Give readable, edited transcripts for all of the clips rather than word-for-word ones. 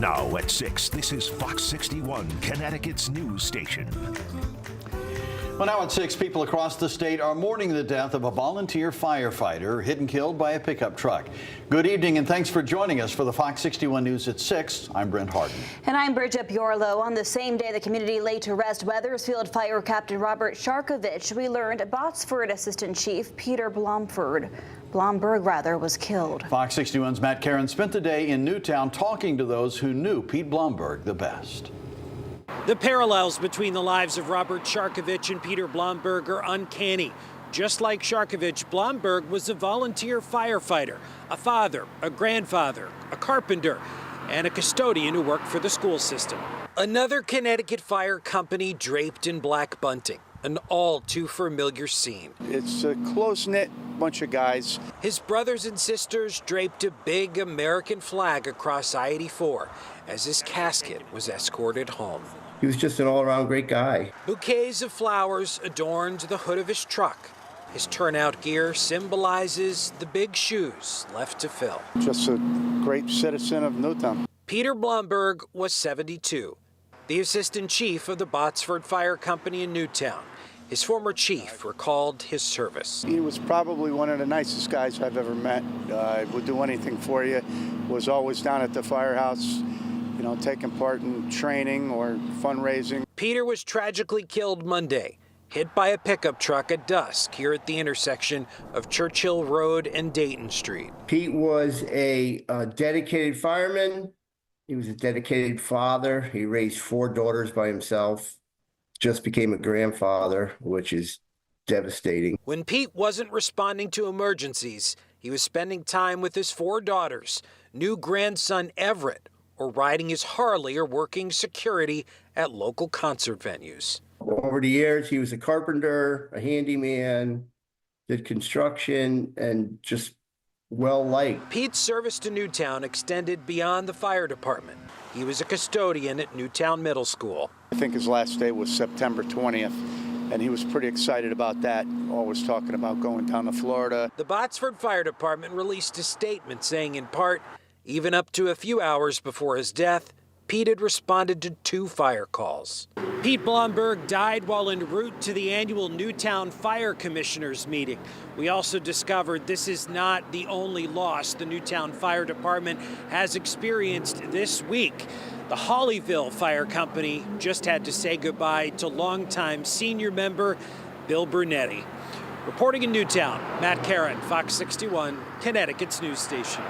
Now at 6, this is Fox 61, Connecticut's news station. Well, now at 6, people across the state are mourning the death of a volunteer firefighter hit and killed by a pickup truck. Good evening and thanks for joining us for the Fox 61 News at 6. I'm Brent Harden. And I'm Bridget Bjorlo. On the same day the community laid to rest Weathersfield Fire Captain Robert Sharkovich, we learned Botsford Assistant Chief Peter Blomberg was killed. Fox 61's Matt Caron spent the day in Newtown talking to those who knew Pete Blomberg the best. The parallels between the lives of Robert Sharkovich and Peter Blomberg are uncanny. Just like Sharkovich, Blomberg was a volunteer firefighter, a father, a grandfather, a carpenter, and a custodian who worked for the school system. Another Connecticut fire company draped in black bunting, an all too familiar scene. It's a close-knit bunch of guys. His brothers and sisters draped a big American flag across I-84 as his casket was escorted home. He was just an all-around great guy. Bouquets of flowers adorned the hood of his truck. His turnout gear symbolizes the big shoes left to fill. Just a great citizen of Newtown. Peter Blomberg was 72, the assistant chief of the Botsford Fire Company in Newtown. His former chief recalled his service. He was probably one of the nicest guys I've ever met. Would do anything for you. Was always down at the firehouse, you know, taking part in training or fundraising. Peter was tragically killed Monday, hit by a pickup truck at dusk here at the intersection of Churchill Road and Dayton Street. Pete was a dedicated fireman. He was a dedicated father. He raised 4 daughters by himself. Just became a grandfather, which is devastating. When Pete wasn't responding to emergencies, he was spending time with his 4 daughters, new grandson Everett, or riding his Harley or working security at local concert venues. Over the years, he was a carpenter, a handyman, did construction, and just well-liked. Pete's service to Newtown extended beyond the fire department. He was a custodian at Newtown Middle School. I think his last day was September 20th, and he was pretty excited about that, always talking about going down to Florida. The Botsford Fire Department released a statement saying, in part, even up to a few hours before his death, Pete had responded to 2 fire calls. Pete Blomberg died while en route to the annual Newtown Fire Commissioners meeting. We also discovered this is not the only loss the Newtown Fire Department has experienced this week. The Hollyville Fire Company just had to say goodbye to longtime senior member Bill Brunetti. Reporting in Newtown, Matt Caron, Fox 61, Connecticut's news station.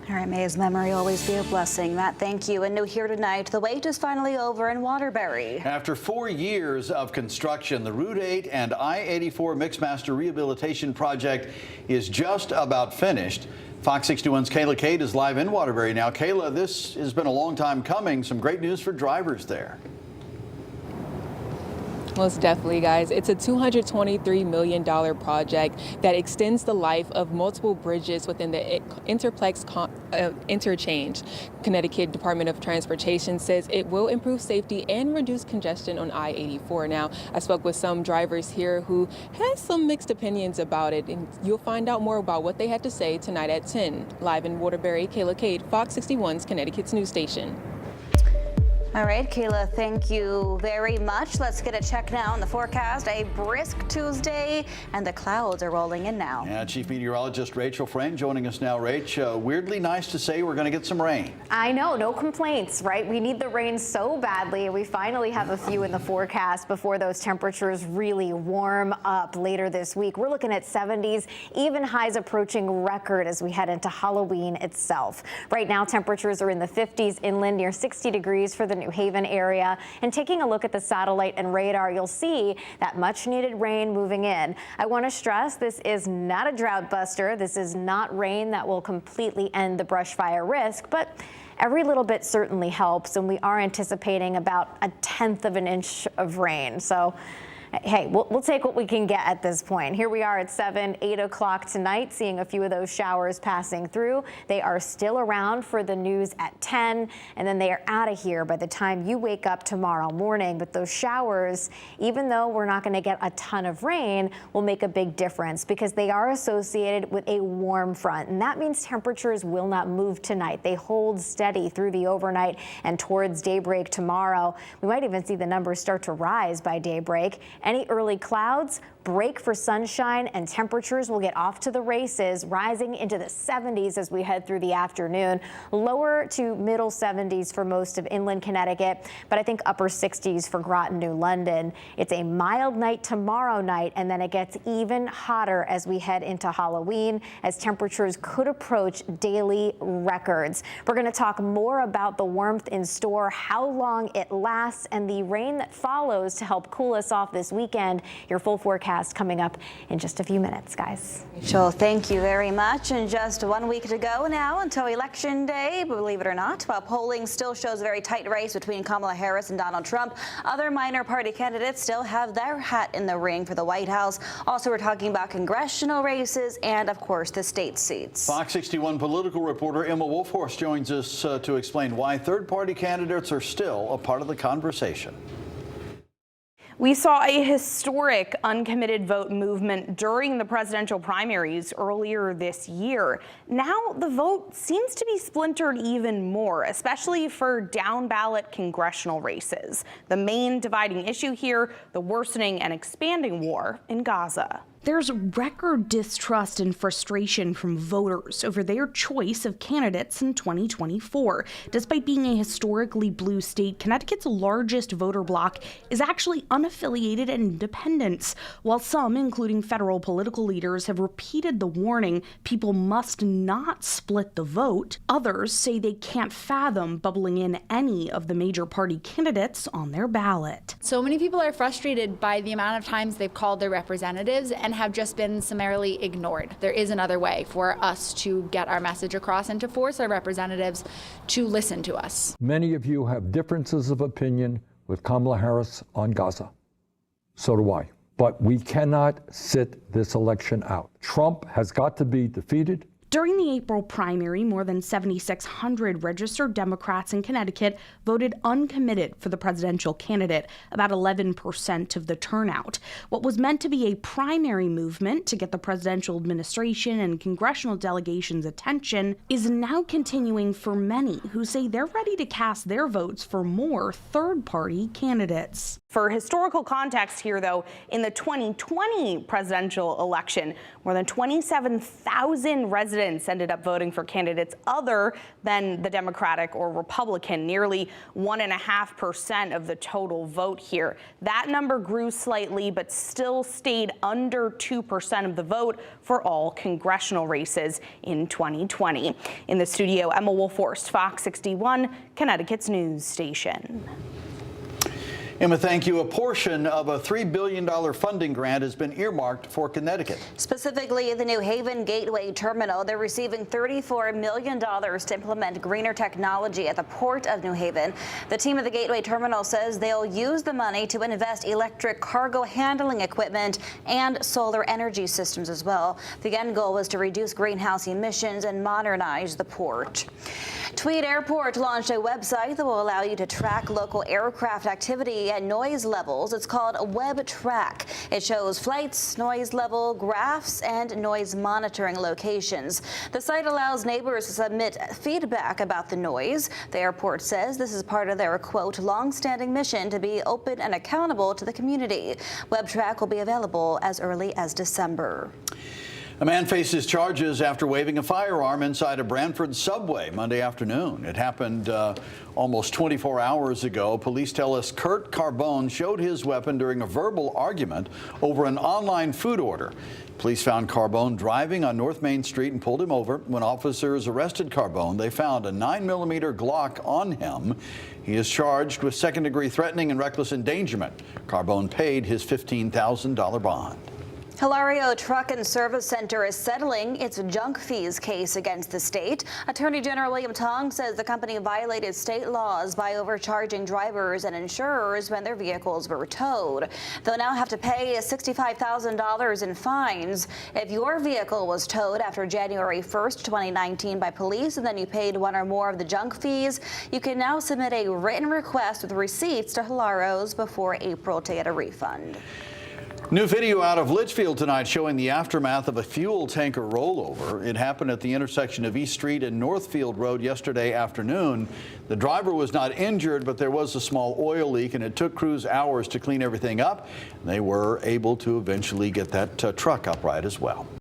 All right, may his memory always be a blessing. Matt, thank you. And new here tonight, the wait is finally over in Waterbury. After 4 years of construction, the Route 8 and I-84 Mixmaster Rehabilitation Project is just about finished. Fox 61's Kayla Cade is live in Waterbury now. Kayla, this has been a long time coming. Some great news for drivers there. Most definitely, guys. It's a $223 million project that extends the life of multiple bridges within the interchange. Connecticut Department of Transportation says it will improve safety and reduce congestion on I-84. Now, I spoke with some drivers here who had some mixed opinions about it, and you'll find out more about what they had to say tonight at 10. Live in Waterbury, Kayla Cade, Fox 61's Connecticut's news station. All right, Kayla, thank you very much. Let's get a check now on the forecast. A brisk Tuesday, and the clouds are rolling in now. Yeah, Chief Meteorologist Rachel Frayne joining us now. Rach, weirdly nice to say we're going to get some rain. I know, no complaints, right? We need the rain so badly. We finally have a few in the forecast before those temperatures really warm up later this week. We're looking at 70s, even highs approaching record as we head into Halloween itself. Right now, temperatures are in the 50s inland, near 60 degrees for the New Haven area. And taking a look at the satellite and radar, you'll see that much needed rain moving in. I want to stress this is not a drought buster. This is not rain that will completely end the brush fire risk, but every little bit certainly helps. And we are anticipating about 1/10 of an inch of rain. So Hey, we'll take what we can get at this point. Here we are at 7, 8 o'clock tonight, seeing a few of those showers passing through. They are still around for the news at 10, and then they are out of here by the time you wake up tomorrow morning. But those showers, even though we're not going to get a ton of rain, will make a big difference because they are associated with a warm front, and that means temperatures will not move tonight. They hold steady through the overnight and towards daybreak tomorrow. We might even see the numbers start to rise by daybreak. Any early clouds break for sunshine, and temperatures will get off to the races, rising into the 70s as we head through the afternoon. Lower to middle 70s for most of inland Connecticut, but I think upper 60s for Groton, New London. It's a mild night tomorrow night, and then it gets even hotter as we head into Halloween, as temperatures could approach daily records. We're going to talk more about the warmth in store, how long it lasts, and the rain that follows to help cool us off this weekend. Your full forecast coming up in just a few minutes, guys. Rachel, thank you very much. And just 1 week to go now until Election Day, believe it or not. While polling still shows a very tight race between Kamala Harris and Donald Trump, other minor party candidates still have their hat in the ring for the White House. Also, we're talking about congressional races and, of course, the state seats. Fox 61 political reporter Emma Wolfhorst joins us to explain why third-party candidates are still a part of the conversation. We saw a historic uncommitted vote movement during the presidential primaries earlier this year. Now the vote seems to be splintered even more, especially for down-ballot congressional races. The main dividing issue here, the worsening and expanding war in Gaza. There's record distrust and frustration from voters over their choice of candidates in 2024. Despite being a historically blue state, Connecticut's largest voter bloc is actually unaffiliated and independents. While some, including federal political leaders, have repeated the warning people must not split the vote, others say they can't fathom bubbling in any of the major party candidates on their ballot. So many people are frustrated by the amount of times they've called their representatives and have just been summarily ignored. There is another way for us to get our message across and to force our representatives to listen to us. Many of you have differences of opinion with Kamala Harris on Gaza. So do I. But we cannot sit this election out. Trump has got to be defeated. During the April primary, more than 7,600 registered Democrats in Connecticut voted uncommitted for the presidential candidate, about 11% of the turnout. What was meant to be a primary movement to get the presidential administration and congressional delegations' attention is now continuing for many who say they're ready to cast their votes for more third-party candidates. For historical context here, though, in the 2020 presidential election, more than 27,000 residents ended up voting for candidates other than the Democratic or Republican, nearly 1.5% of the total vote here. That number grew slightly, but still stayed under 2% of the vote for all congressional races in 2020. In the studio, Emma Wolfhorst, Fox 61, Connecticut's news station. Emma, thank you. A portion of a $3 billion funding grant has been earmarked for Connecticut. Specifically, the New Haven Gateway Terminal. They're receiving $34 million to implement greener technology at the Port of New Haven. The team at the Gateway Terminal says they'll use the money to invest electric cargo handling equipment and solar energy systems as well. The end goal was to reduce greenhouse emissions and modernize the port. Tweed Airport launched a website that will allow you to track local aircraft activity and noise levels. It's called WebTrack. It shows flights, noise level graphs, and noise monitoring locations. The site allows neighbors to submit feedback about the noise. The airport says this is part of their, quote, long-standing mission to be open and accountable to the community. WebTrack will be available as early as December. A man faces charges after waving a firearm inside a Branford subway Monday afternoon. It happened almost 24 hours ago. Police tell us Kurt Carbone showed his weapon during a verbal argument over an online food order. Police found Carbone driving on North Main Street and pulled him over. When officers arrested Carbone, they found a 9mm Glock on him. He is charged with second-degree threatening and reckless endangerment. Carbone paid his $15,000 bond. Hilario Truck and Service Center is settling its junk fees case against the state. Attorney General William Tong says the company violated state laws by overcharging drivers and insurers when their vehicles were towed. They'll now have to pay $65,000 in fines. If your vehicle was towed after January 1st, 2019 by police and then you paid one or more of the junk fees, you can now submit a written request with receipts to Hilario's before April to get a refund. New video out of Litchfield tonight showing the aftermath of a fuel tanker rollover. It happened at the intersection of East Street and Northfield Road yesterday afternoon. The driver was not injured, but there was a small oil leak, and it took crews hours to clean everything up. They were able to eventually get that truck upright as well.